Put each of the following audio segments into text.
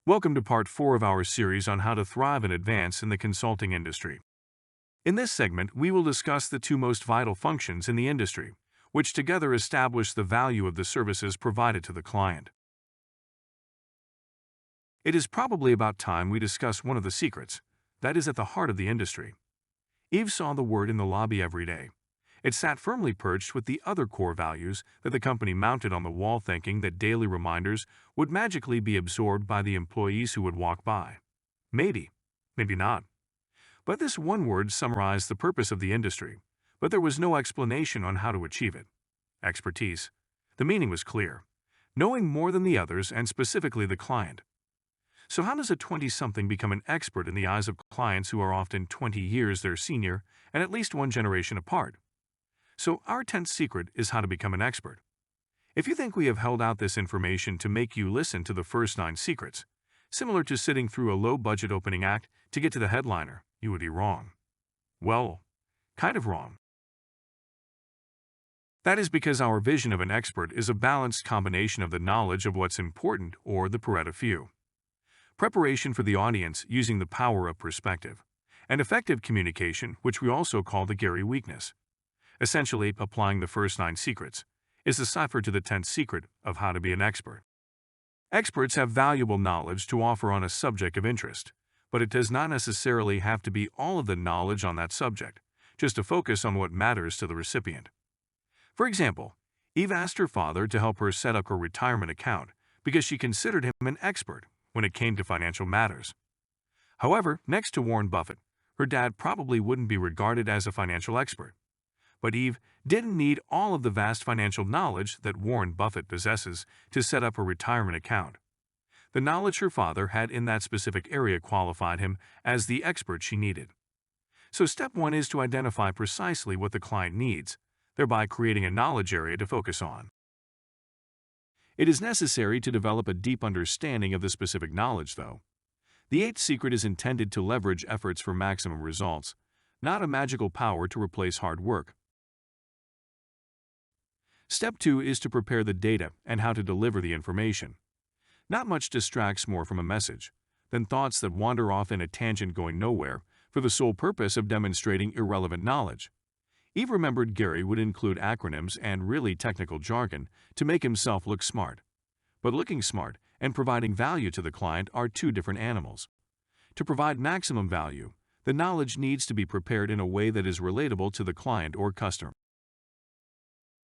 Welcome to part 4 of our series on how to thrive and advance in the consulting industry. In this segment, we will discuss the two most vital functions in the industry, which together establish the value of the services provided to the client. It is probably about time we discuss one of the secrets that is at the heart of the industry. Eve saw the word in the lobby every day. It sat firmly perched with the other core values that the company mounted on the wall, thinking that daily reminders would magically be absorbed by the employees who would walk by. Maybe, maybe not. But this one word summarized the purpose of the industry, but there was no explanation on how to achieve it. Expertise. The meaning was clear. Knowing more than the others and specifically the client. So how does a 20-something become an expert in the eyes of clients who are often 20 years their senior and at least one generation apart? So our 10th secret is how to become an expert. If you think we have held out this information to make you listen to the first 9 secrets, similar to sitting through a low-budget opening act to get to the headliner, you would be wrong. Well, kind of wrong. That is because our vision of an expert is a balanced combination of the knowledge of what's important or the Pareto few, preparation for the audience using the power of perspective, and effective communication, which we also call the Gary weakness. Essentially, applying the first 9 secrets is the cipher to the 10th secret of how to be an expert. Experts have valuable knowledge to offer on a subject of interest, but it does not necessarily have to be all of the knowledge on that subject, just to focus on what matters to the recipient. For example, Eve asked her father to help her set up her retirement account because she considered him an expert when it came to financial matters. However, next to Warren Buffett, her dad probably wouldn't be regarded as a financial expert. But Eve didn't need all of the vast financial knowledge that Warren Buffett possesses to set up her retirement account. The knowledge her father had in that specific area qualified him as the expert she needed. So step 1 is to identify precisely what the client needs, thereby creating a knowledge area to focus on. It is necessary to develop a deep understanding of the specific knowledge, though. The 8th secret is intended to leverage efforts for maximum results, not a magical power to replace hard work. Step 2 is to prepare the data and how to deliver the information. Not much distracts more from a message than thoughts that wander off in a tangent going nowhere for the sole purpose of demonstrating irrelevant knowledge. Eve remembered Gary would include acronyms and really technical jargon to make himself look smart. But looking smart and providing value to the client are two different animals. To provide maximum value, the knowledge needs to be prepared in a way that is relatable to the client or customer.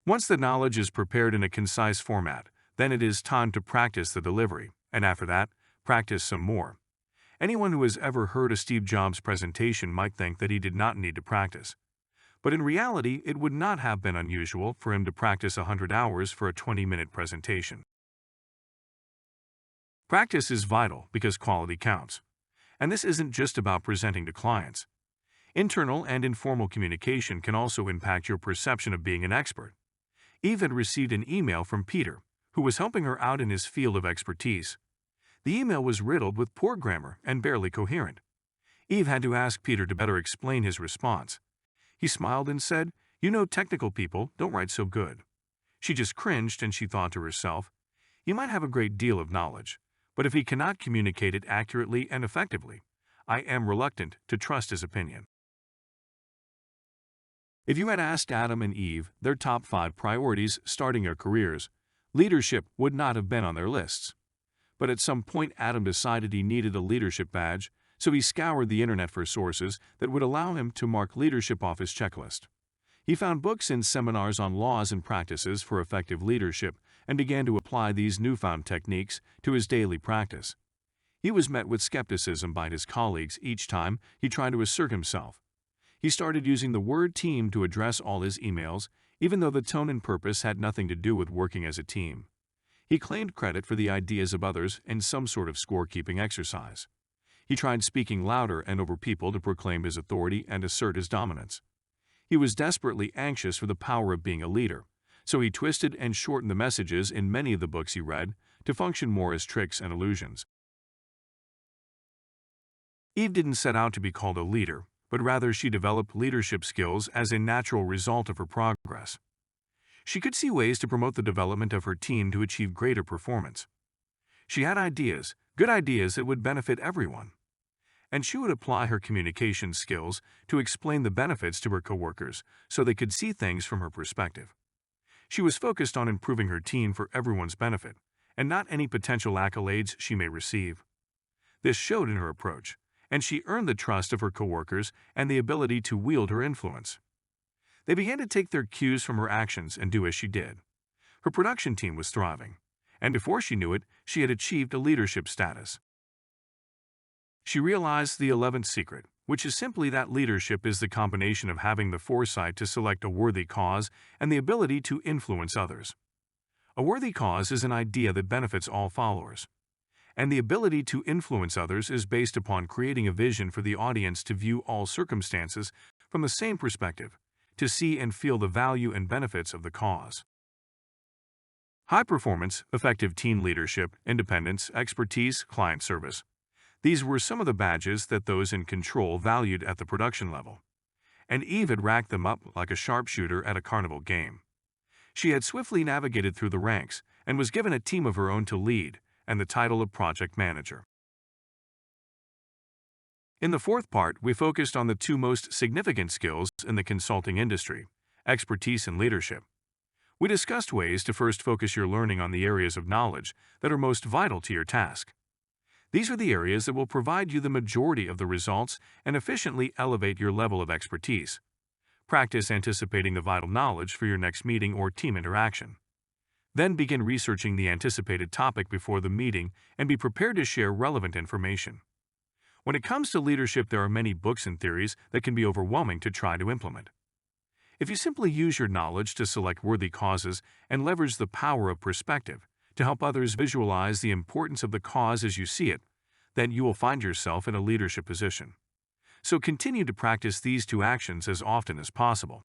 Once the knowledge is prepared in a concise format, then it is time to practice the delivery, and after that, practice some more. Anyone who has ever heard a Steve Jobs presentation might think that he did not need to practice. But in reality, it would not have been unusual for him to practice 100 hours for a 20-minute presentation. Practice is vital because quality counts. And this isn't just about presenting to clients. Internal and informal communication can also impact your perception of being an expert. Eve had received an email from Peter, who was helping her out in his field of expertise. The email was riddled with poor grammar and barely coherent. Eve had to ask Peter to better explain his response. He smiled and said, "You know, technical people don't write so good." She just cringed and she thought to herself, "He might have a great deal of knowledge, but if he cannot communicate it accurately and effectively, I am reluctant to trust his opinion." If you had asked Adam and Eve their top 5 priorities starting their careers, leadership would not have been on their lists. But at some point Adam decided he needed a leadership badge, so he scoured the internet for sources that would allow him to mark leadership off his checklist. He found books and seminars on laws and practices for effective leadership and began to apply these newfound techniques to his daily practice. He was met with skepticism by his colleagues each time he tried to assert himself. He started using the word team to address all his emails, even though the tone and purpose had nothing to do with working as a team. He claimed credit for the ideas of others in some sort of scorekeeping exercise. He tried speaking louder and over people to proclaim his authority and assert his dominance. He was desperately anxious for the power of being a leader, so he twisted and shortened the messages in many of the books he read to function more as tricks and illusions. Eve didn't set out to be called a leader, but rather she developed leadership skills as a natural result of her progress. She could see ways to promote the development of her team to achieve greater performance. She had ideas, good ideas that would benefit everyone. And she would apply her communication skills to explain the benefits to her coworkers so they could see things from her perspective. She was focused on improving her team for everyone's benefit, and not any potential accolades she may receive. This showed in her approach, and she earned the trust of her coworkers and the ability to wield her influence. They began to take their cues from her actions and do as she did. Her production team was thriving, and before she knew it, she had achieved a leadership status. She realized the 11th secret, which is simply that leadership is the combination of having the foresight to select a worthy cause and the ability to influence others. A worthy cause is an idea that benefits all followers, and the ability to influence others is based upon creating a vision for the audience to view all circumstances from the same perspective, to see and feel the value and benefits of the cause. High performance, effective team leadership, independence, expertise, client service. These were some of the badges that those in control valued at the production level. And Eve had racked them up like a sharpshooter at a carnival game. She had swiftly navigated through the ranks and was given a team of her own to lead and the title of project manager. In the fourth part, we focused on the two most significant skills in the consulting industry, expertise and leadership. We discussed ways to first focus your learning on the areas of knowledge that are most vital to your task. These are the areas that will provide you the majority of the results and efficiently elevate your level of expertise. Practice anticipating the vital knowledge for your next meeting or team interaction. Then begin researching the anticipated topic before the meeting and be prepared to share relevant information. When it comes to leadership, there are many books and theories that can be overwhelming to try to implement. If you simply use your knowledge to select worthy causes and leverage the power of perspective to help others visualize the importance of the cause as you see it, then you will find yourself in a leadership position. So continue to practice these two actions as often as possible.